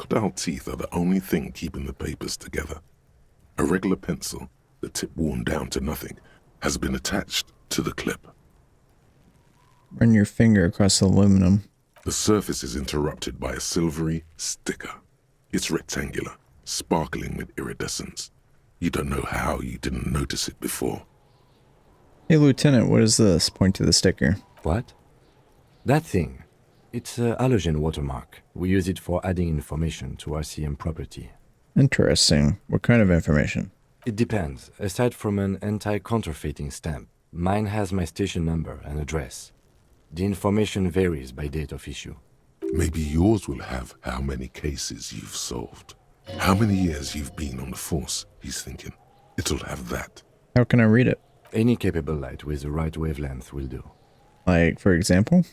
crocodile teeth are the only thing keeping the papers together. A regular pencil, the tip worn down to nothing, has been attached to the clip. Run your finger across the aluminum. The surface is interrupted by a silvery sticker. It's rectangular, sparkling with iridescence. You don't know how you didn't notice it before. Hey, Lieutenant, what is this? Point to the sticker. What? That thing. It's a halogen watermark. We use it for adding information to RCM property. Interesting. What kind of information? It depends. Aside from an anti-counterfeiting stamp, mine has my station number and address. The information varies by date of issue. Maybe yours will have how many cases you've solved. How many years you've been on the force, he's thinking. It'll have that. How can I read it? Any capable light with the right wavelength will do. Like, for example?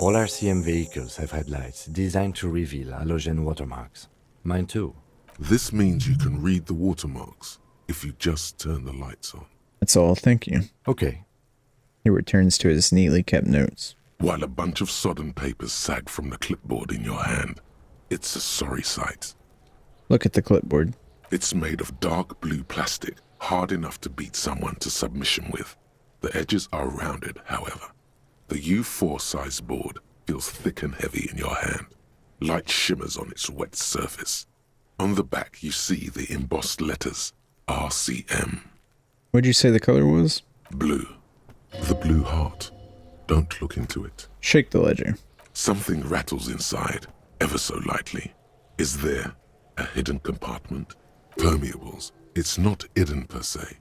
All RCM vehicles have headlights designed to reveal halogen watermarks. Mine too. This means you can read the watermarks if you just turn the lights on. That's all, thank you. Okay. He returns to his neatly kept notes. While a bunch of sodden papers sag from the clipboard in your hand, it's a sorry sight. Look at the clipboard. It's made of dark blue plastic, hard enough to beat someone to submission with. The edges are rounded, however. The U4 size board feels thick and heavy in your hand. Light shimmers on its wet surface. On the back, you see the embossed letters, RCM. What'd you say the color was? Blue. The blue heart. Don't look into it. Shake the ledger. Something rattles inside, ever so lightly. Is there a hidden compartment? Permeables. It's not hidden per se.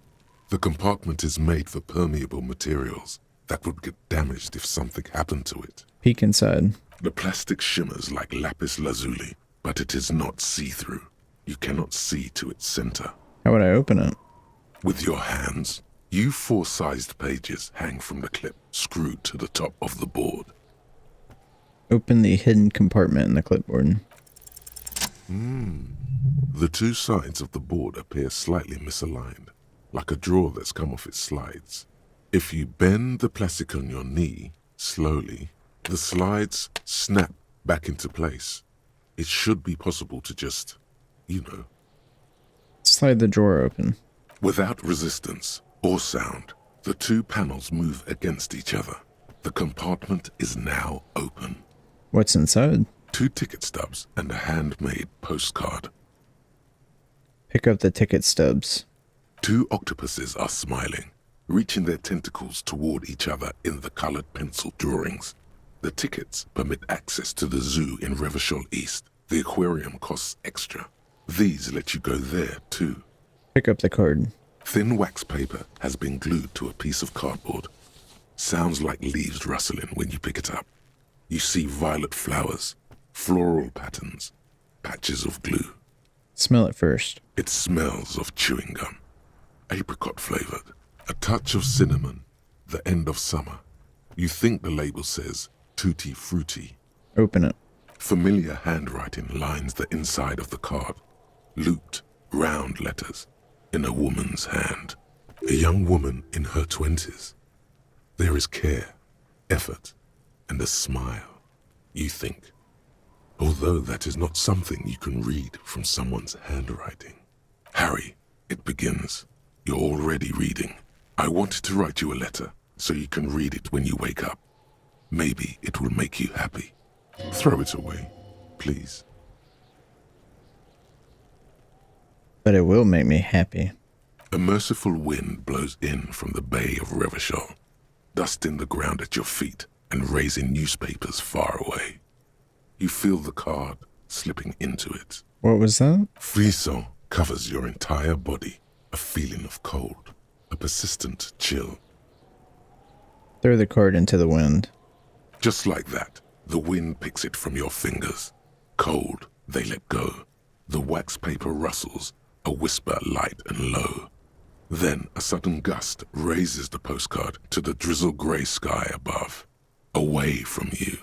The compartment is made for permeable materials that would get damaged if something happened to it. Peek inside. The plastic shimmers like lapis lazuli, but it is not see-through. You cannot see to its center. How would I open it? With your hands, U4-sized pages hang from the clip screwed to the top of the board. Open the hidden compartment in the clipboard. The two sides of the board appear slightly misaligned, like a drawer that's come off its slides. If you bend the plastic on your knee, slowly, the slides snap back into place. It should be possible to just, Slide the drawer open. Without resistance or sound, the two panels move against each other. The compartment is now open. What's inside? 2 ticket stubs and a handmade postcard. Pick up the ticket stubs. 2 octopuses are smiling, reaching their tentacles toward each other in the colored pencil drawings. The tickets permit access to the zoo in Revachol East. The aquarium costs extra. These let you go there, too. Pick up the card. Thin wax paper has been glued to a piece of cardboard. Sounds like leaves rustling when you pick it up. You see violet flowers, floral patterns, patches of glue. Smell it first. It smells of chewing gum, apricot flavored, a touch of cinnamon, the end of summer. You think the label says tutti frutti. Open it. Familiar handwriting lines the inside of the card. Looped, round letters in a woman's hand. A young woman in her 20s. There is care, effort, and a smile, you think. Although that is not something you can read from someone's handwriting. Harry, it begins. You're already reading. I wanted to write you a letter so you can read it when you wake up. Maybe it will make you happy. Throw it away, please. But it will make me happy. A merciful wind blows in from the bay of Revachol, dusting the ground at your feet and raising newspapers far away. You feel the card slipping into it. What was that? Frisson covers your entire body, a feeling of cold, a persistent chill. Throw the card into the wind. Just like that, the wind picks it from your fingers. Cold, they let go. The wax paper rustles, a whisper light and low. Then a sudden gust raises the postcard to the drizzle-gray sky above, away from you.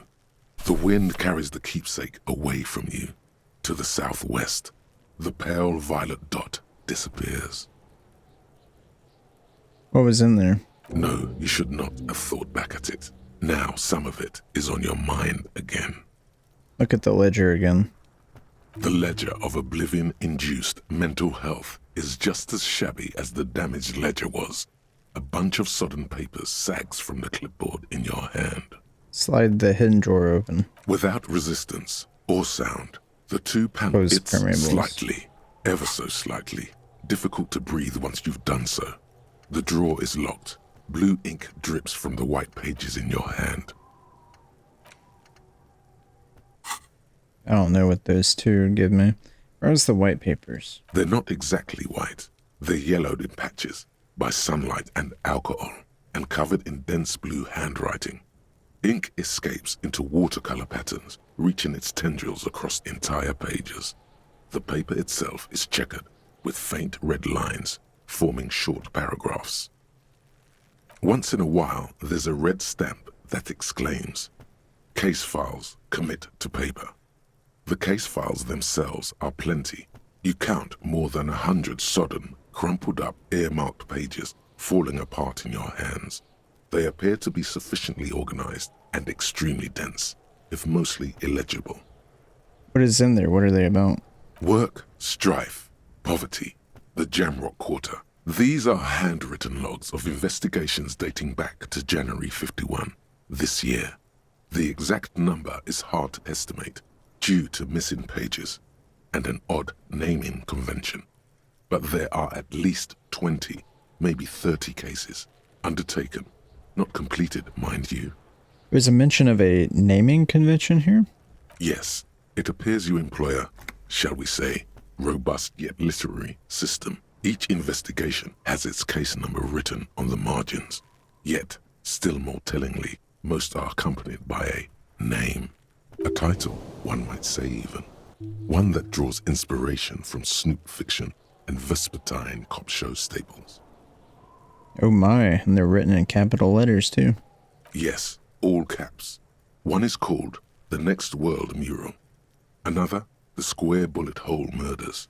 The wind carries the keepsake away from you, to the southwest. The pale violet dot disappears. What was in there? No, you should not have thought back at it. Now some of it is on your mind again. Look at the ledger again. The ledger of oblivion-induced mental health is just as shabby as the damaged ledger was. A bunch of sodden papers sags from the clipboard in your hand. Slide the hidden drawer open. Without resistance or sound, the two panel Close it's permeables. slightly, ever so slightly, difficult to breathe once you've done so. The drawer is locked. Blue ink drips from the white pages in your hand. I don't know what those two give me. Where's the white papers? They're not exactly white. They're yellowed in patches by sunlight and alcohol, and covered in dense blue handwriting. Ink escapes into watercolor patterns, reaching its tendrils across entire pages. The paper itself is checkered, with faint red lines, forming short paragraphs. Once in a while, there's a red stamp that exclaims, "Case files, commit to paper." The case files themselves are plenty. You count more than 100 sodden, crumpled up, earmarked pages falling apart in your hands. They appear to be sufficiently organized and extremely dense, if mostly illegible. What is in there? What are they about? Work, strife, poverty, the Jamrock Quarter. These are handwritten logs of investigations dating back to January 51, this year. The exact number is hard to estimate due to missing pages and an odd naming convention. But there are at least 20, maybe 30 cases undertaken, not completed, mind you. There's a mention of a naming convention here? Yes, it appears you employ a, shall we say, robust yet literary system. Each investigation has its case number written on the margins. Yet, still more tellingly, most are accompanied by a name. A title, one might say even. One that draws inspiration from snoop fiction and vespertine cop show staples. Oh my, and they're written in capital letters too. Yes, all caps. One is called The Next World Mural. Another, The Square Bullet Hole Murders.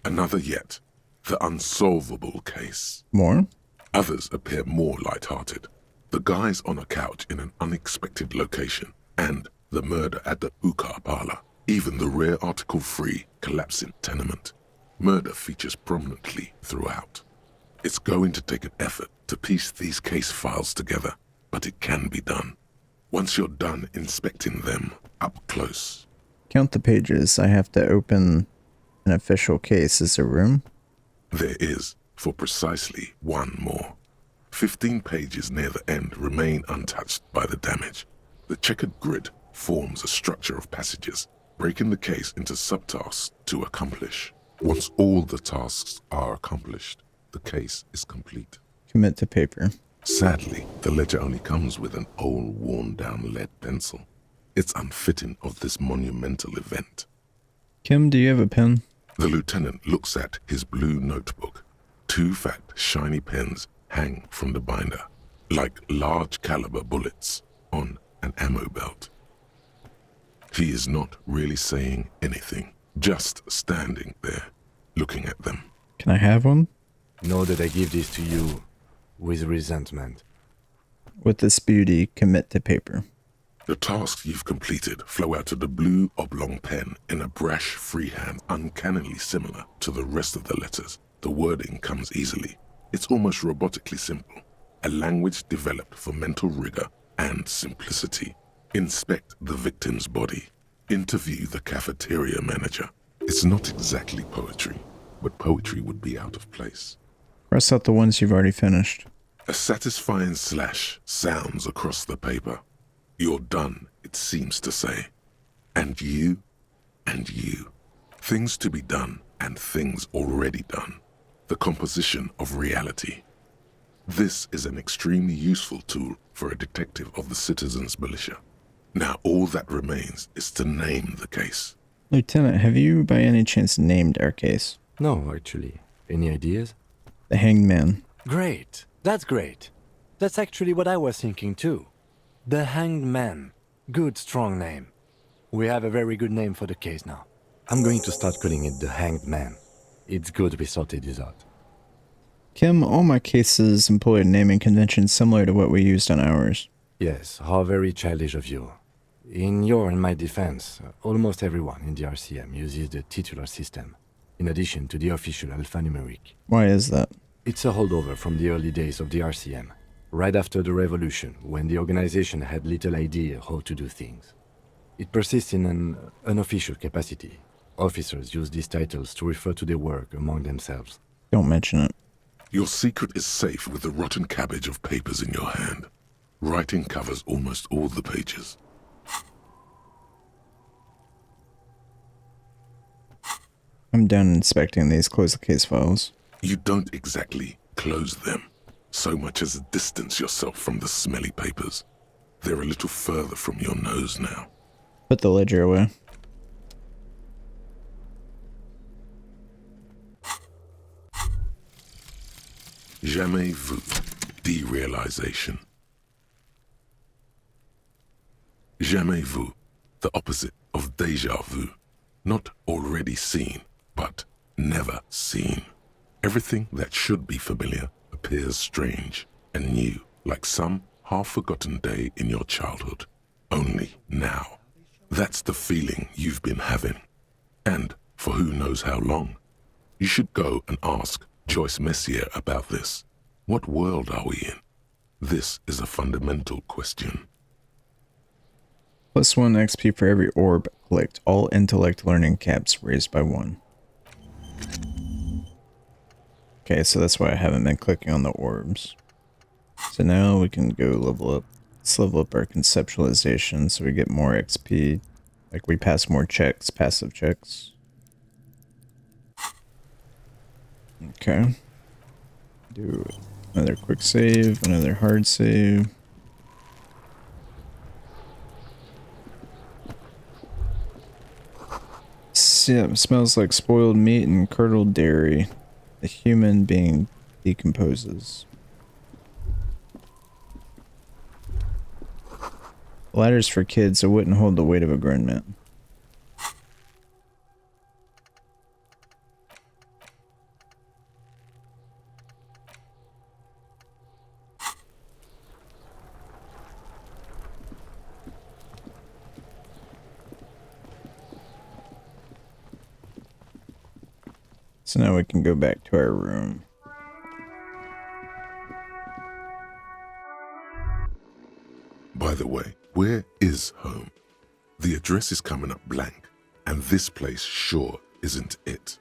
Another yet, The Unsolvable Case. More? Others appear more light-hearted. The guys on a couch in an unexpected location, and the murder at the hookah parlor. Even the rare article-free collapsing tenement. Murder features prominently throughout. It's going to take an effort to piece these case files together, but it can be done. Once you're done inspecting them up close. Count the pages. I have to open an official case. Is there room? There is, for precisely one more. 15 pages near the end remain untouched by the damage. The checkered grid forms a structure of passages, breaking the case into subtasks to accomplish. Once all the tasks are accomplished, the case is complete. Commit to paper. Sadly, the ledger only comes with an old, worn-down lead pencil. It's unfitting of this monumental event. Kim, do you have a pen? The lieutenant looks at his blue notebook. 2 fat, shiny pens hang from the binder, like large-caliber bullets on an ammo belt. He is not really saying anything, just standing there, looking at them. Can I have one? Know that I give this to you with resentment. With this beauty, commit to paper. The tasks you've completed flow out of the blue oblong pen in a brash freehand uncannily similar to the rest of the letters. The wording comes easily. It's almost robotically simple. A language developed for mental rigor and simplicity. Inspect the victim's body. Interview the cafeteria manager. It's not exactly poetry, but poetry would be out of place. Cross out the ones you've already finished. A satisfying slash sounds across the paper. You're done, it seems to say. And you, and you. Things to be done and things already done. The composition of reality. This is an extremely useful tool for a detective of the citizens' militia. Now all that remains is to name the case. Lieutenant, have you by any chance named our case? No, actually. Any ideas? The Hanged Man. Great. That's great. That's actually what I was thinking too. The Hanged Man. Good, strong name. We have a very good name for the case now. I'm going to start calling it the Hanged Man. It's good we sorted this out. Kim, all my cases employ a naming convention similar to what we used on ours. Yes, how very childish of you. In your and my defense, almost everyone in the RCM uses the titular system, in addition to the official alphanumeric. Why is that? It's a holdover from the early days of the RCM, right after the revolution, when the organization had little idea how to do things. It persists in an unofficial capacity. Officers use these titles to refer to their work among themselves. Don't mention it. Your secret is safe with the rotten cabbage of papers in your hand. Writing covers almost all the pages. I'm done inspecting these. Close the case files. You don't exactly close them, so much as distance yourself from the smelly papers. They're a little further from your nose now. Put the ledger away. Jamais vu. Derealization. Jamais vu. The opposite of déjà vu. Not already seen, but never seen. Everything that should be familiar appears strange and new, like some half-forgotten day in your childhood. Only now. That's the feeling you've been having. And for who knows how long. You should go and ask Joyce Messier about this. What world are we in? This is a fundamental question. +1 XP for every orb. Collect all intellect learning caps raised by 1. Okay, so that's why I haven't been clicking on the orbs. So now we can go level up. Let's level up our conceptualization so we get more XP. Like we pass more checks, passive checks. Okay. Do another quick save, another hard save. Yeah, it smells like spoiled meat and curdled dairy. A human being decomposes. The ladder's for kids, so it wouldn't hold the weight of a grown man. So now we can go back to our room. By the way, where is home? The address is coming up blank, and this place sure isn't it.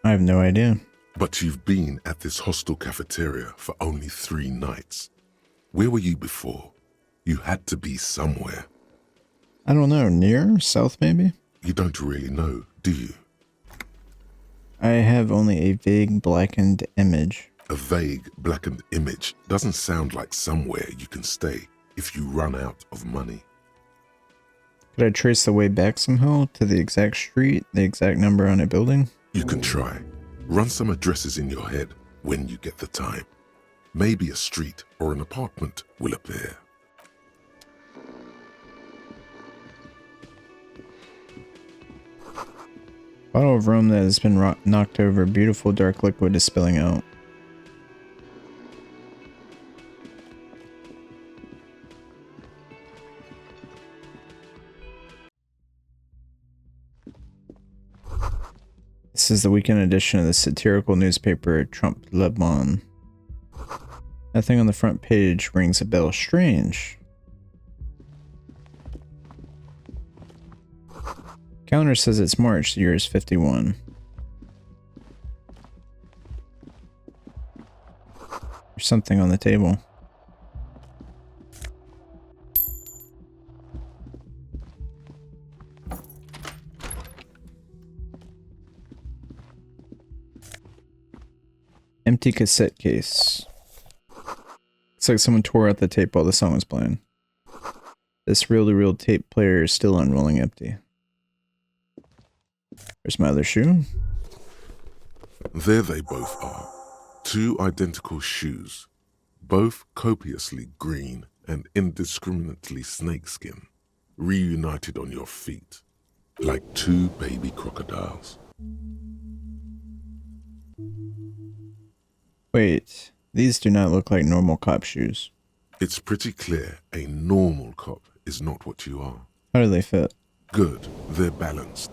I have no idea. But you've been at this hostel cafeteria for only 3 nights. Where were you before? You had to be somewhere. I don't know, near? South maybe? You don't really know, do you? I have only a vague blackened image. A vague, blackened image doesn't sound like somewhere you can stay if you run out of money. Could I trace the way back somehow to the exact street, the exact number on a building? You can try. Run some addresses in your head when you get the time. Maybe a street or an apartment will appear. Bottle of rum that has been knocked over. Beautiful dark liquid is spilling out. This is the weekend edition of the satirical newspaper Trump Le Bon. Nothing on the front page rings a bell. Strange. Calendar says it's March, the year is 51. There's something on the table. Empty cassette case. Looks like someone tore out the tape while the song was playing. This reel-to-reel tape player is still unrolling empty. There's my other shoe. There they both are. 2 identical shoes. Both copiously green and indiscriminately snakeskin. Reunited on your feet. Like 2 baby crocodiles. Wait, these do not look like normal cop shoes. It's pretty clear a normal cop is not what you are. How do they fit? Good, they're balanced.